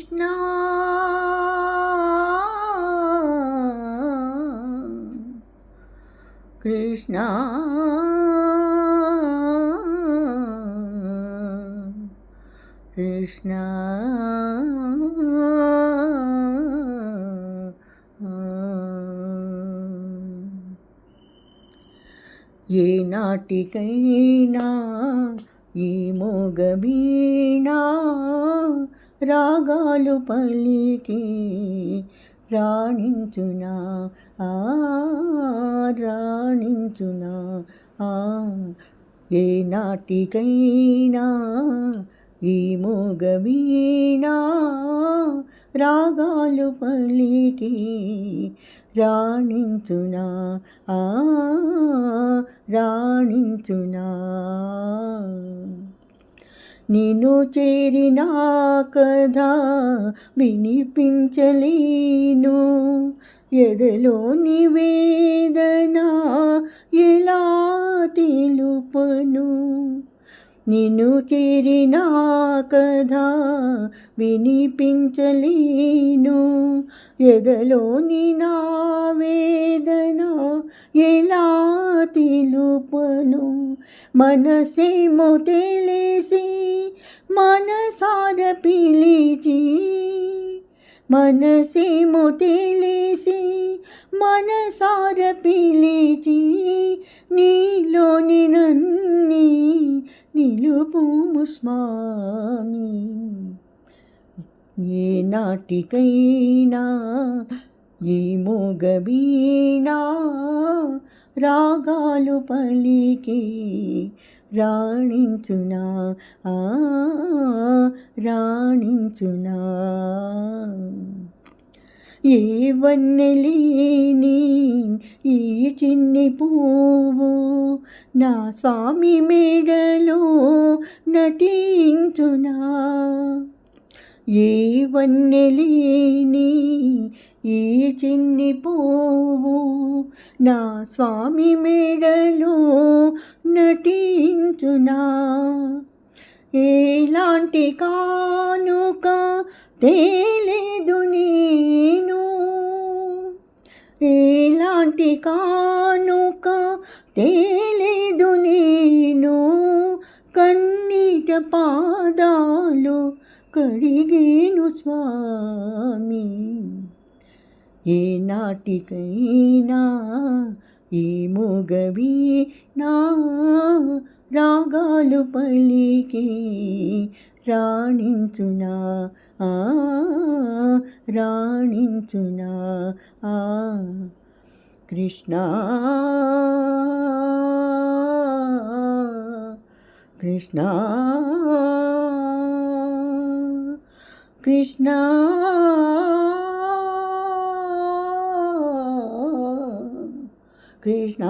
కృష్ణ కృష్ణ కృష్ణ ఏ నాటికైనా ఈ మోగవీణా రాగాలు పలికి రాణించునా రాణించునా ఏ నాటికైనా ఈ మోగవీణా రాగాలు పలికి రాణించునా రాణించునా నిన్ను చేరిన కథ వినిపించలేను ఎదలోని వేదన ఎలా తెలుపను నిన్ను చేరిన కథ వినిపించలేను ఎదలోని నా వేదన ఎలా తెలుపను మనసేమో తెలిసి మనసార పిలిచి మనసేమో తెలిసి మనసార పిలిచి నీలోని నన్ని నిలుపుము స్వామి ఏ నాటికైనా ఈ మోగవీణా రాగాలు పలికి రాణించునా రాణించునా ఏ వన్నెలేని ఈ చిన్ని పువ్వు నా స్వామి మేడలో నటించునా ఏ వన్నెలేని ఈ చిన్ని పువ్వు నా స్వామి మేడలో నటించునా ఎలాంటి కానుక తేలేదు నేను ఎలాంటి కానుక తేలేదు నేను కన్నీట పాదాలు కడిగేను స్వామి ఏ నాటికైనా ఈ మోగవీణా రాగాలు పలికి రాణించునా రాణించునా కృష్ణ కృష్ణ కృష్ణ కృష్ణ